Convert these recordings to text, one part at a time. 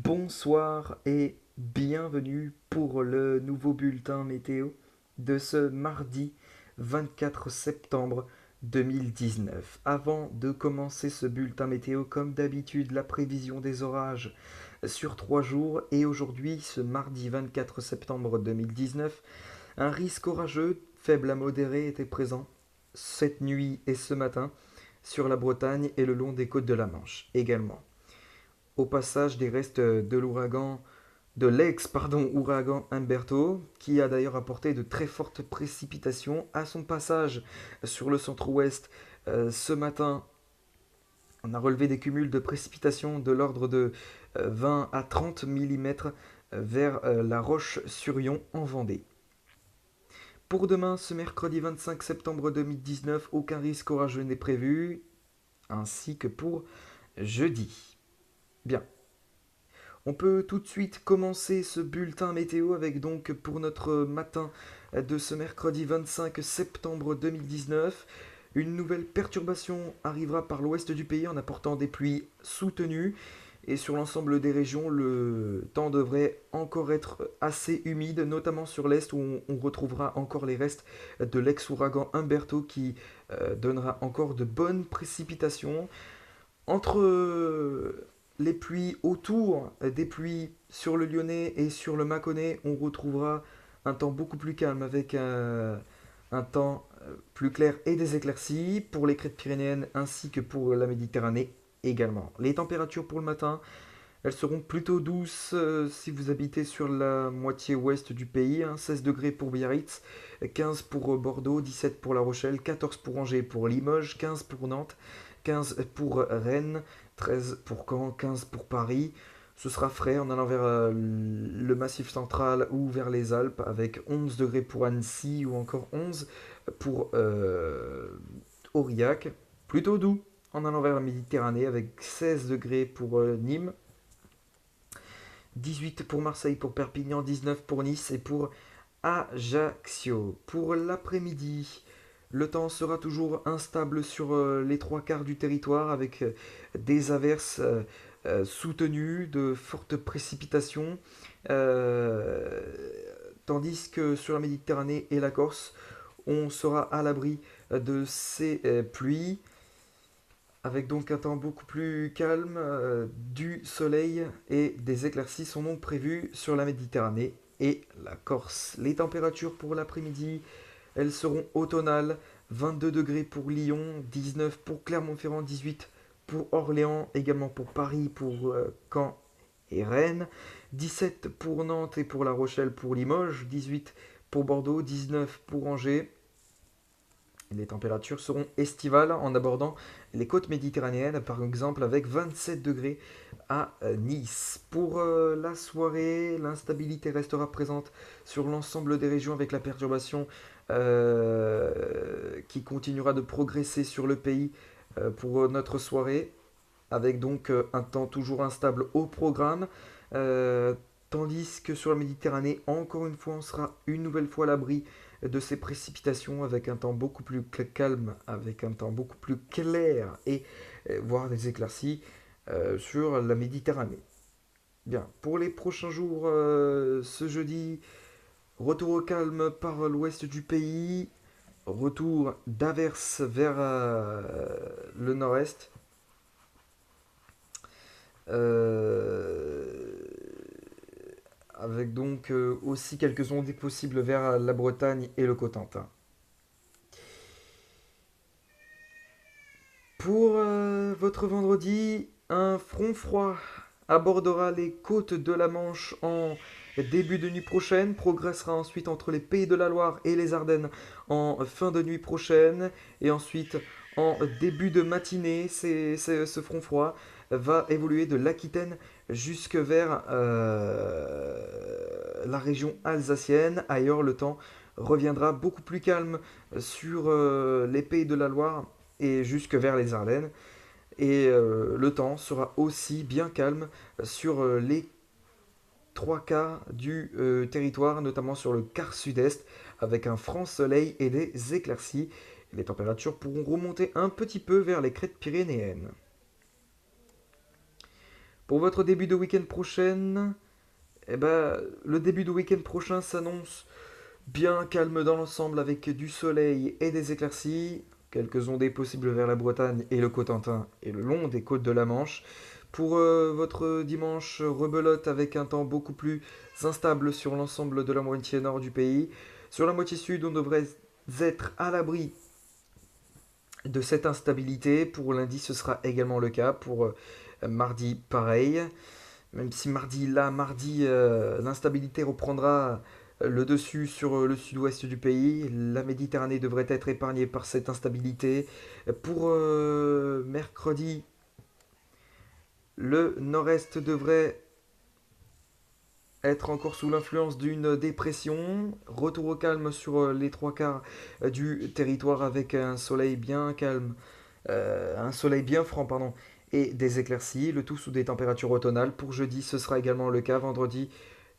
Bonsoir et bienvenue pour le nouveau bulletin météo de ce mardi 24 septembre 2019. Avant de commencer ce bulletin météo, comme d'habitude, la prévision des orages sur 3 jours et aujourd'hui, ce mardi 24 septembre 2019, un risque orageux faible à modéré était présent cette nuit et ce matin sur la Bretagne et le long des côtes de la Manche également. Au passage des restes de l'ouragan, de l'ex-ouragan Umberto, qui a d'ailleurs apporté de très fortes précipitations à son passage sur le centre-ouest ce matin. On a relevé des cumuls de précipitations de l'ordre de 20 à 30 mm vers La Roche-sur-Yon en Vendée. Pour demain, ce mercredi 25 septembre 2019, aucun risque orageux n'est prévu, ainsi que pour jeudi. Bien. On peut tout de suite commencer ce bulletin météo avec donc pour notre matin de ce mercredi 25 septembre 2019. Une nouvelle perturbation arrivera par l'ouest du pays en apportant des pluies soutenues. Et sur l'ensemble des régions, le temps devrait encore être assez humide, notamment sur l'est où on retrouvera encore les restes de l'ex-ouragan Umberto qui donnera encore de bonnes précipitations. Entre les pluies autour des pluies sur le Lyonnais et sur le Mâconnais, on retrouvera un temps beaucoup plus calme avec un temps plus clair et des éclaircies pour les crêtes pyrénéennes ainsi que pour la Méditerranée également. Les températures pour le matin, elles seront plutôt douces si vous habitez sur la moitié ouest du pays, hein, 16 degrés pour Biarritz, 15 pour Bordeaux, 17 pour La Rochelle, 14 pour Angers, pour Limoges, 15 pour Nantes, 15 pour Rennes, 13 pour Caen, 15 pour Paris. Ce sera frais en allant vers le Massif central ou vers les Alpes avec 11 degrés pour Annecy ou encore 11 pour Aurillac. Plutôt doux en allant vers la Méditerranée avec 16 degrés pour Nîmes, 18 pour Marseille, pour Perpignan, 19 pour Nice et pour Ajaccio. Pour l'après-midi, le temps sera toujours instable sur les trois quarts du territoire avec des averses soutenues, de fortes précipitations, euh, tandis que sur la Méditerranée et la Corse, on sera à l'abri de ces pluies avec donc un temps beaucoup plus calme, du soleil et des éclaircies sont donc prévues sur la Méditerranée et la Corse. Les températures pour l'après-midi, elles seront automnales, 22 degrés pour Lyon, 19 pour Clermont-Ferrand, 18 pour Orléans, également pour Paris, pour Caen et Rennes, 17 pour Nantes et pour La Rochelle, pour Limoges, 18 pour Bordeaux, 19 pour Angers. Les températures seront estivales en abordant les côtes méditerranéennes, par exemple avec 27 degrés à Nice. Pour la soirée, l'instabilité restera présente sur l'ensemble des régions avec la perturbation qui continuera de progresser sur le pays pour notre soirée, avec donc un temps toujours instable au programme. Euh, Tandis que sur la Méditerranée, encore une fois, on sera une nouvelle fois à l'abri de ces précipitations avec un temps beaucoup plus calme, avec un temps beaucoup plus clair et voire des éclaircies sur la Méditerranée. Bien, pour les prochains jours, ce jeudi, retour au calme par l'ouest du pays, retour d'averses vers le nord-est. Euh, Avec donc aussi quelques ondées possibles vers la Bretagne et le Cotentin. Pour votre vendredi, un front froid abordera les côtes de la Manche en début de nuit prochaine, progressera ensuite entre les Pays de la Loire et les Ardennes en fin de nuit prochaine, et ensuite en début de matinée, ce front froid va évoluer de l'Aquitaine jusque vers la région alsacienne. Ailleurs, le temps reviendra beaucoup plus calme sur les Pays de la Loire et jusque vers les Ardennes. Et le temps sera aussi bien calme sur les trois quarts du territoire, notamment sur le quart sud-est, avec un franc soleil et des éclaircies. Les températures pourront remonter un petit peu vers les crêtes pyrénéennes. Pour votre début de week-end prochaine, le début de week-end prochain s'annonce bien calme dans l'ensemble avec du soleil et des éclaircies. Quelques ondées possibles vers la Bretagne et le Cotentin et le long des côtes de la Manche. Pour votre dimanche, rebelote avec un temps beaucoup plus instable sur l'ensemble de la moitié nord du pays. Sur la moitié sud, on devrait être à l'abri de cette instabilité. Pour lundi, ce sera également le cas. Pour mardi, pareil. Même si mardi, l'instabilité reprendra le dessus sur le sud-ouest du pays. La Méditerranée devrait être épargnée par cette instabilité. Pour mercredi, le nord-est devrait être encore sous l'influence d'une dépression. Retour au calme sur les trois quarts du territoire avec un soleil bien calme, un soleil bien franc, pardon, et des éclaircies, le tout sous des températures automnales. Pour jeudi, ce sera également le cas. Vendredi,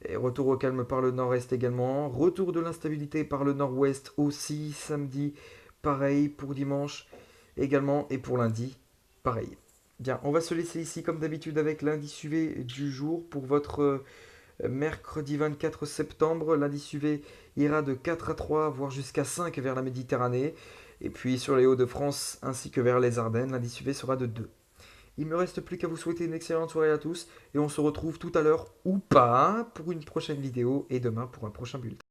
et retour au calme par le nord-est également. Retour de l'instabilité par le nord-ouest aussi. Samedi, pareil. Pour dimanche également. Et pour lundi, pareil. Bien, on va se laisser ici comme d'habitude avec l'indice UV du jour pour votre mercredi 24 septembre. L'indice UV ira de 4 à 3, voire jusqu'à 5 vers la Méditerranée. Et puis sur les Hauts-de-France ainsi que vers les Ardennes, l'indice UV sera de 2. Il me reste plus qu'à vous souhaiter une excellente soirée à tous et on se retrouve tout à l'heure ou pas pour une prochaine vidéo et demain pour un prochain bulletin.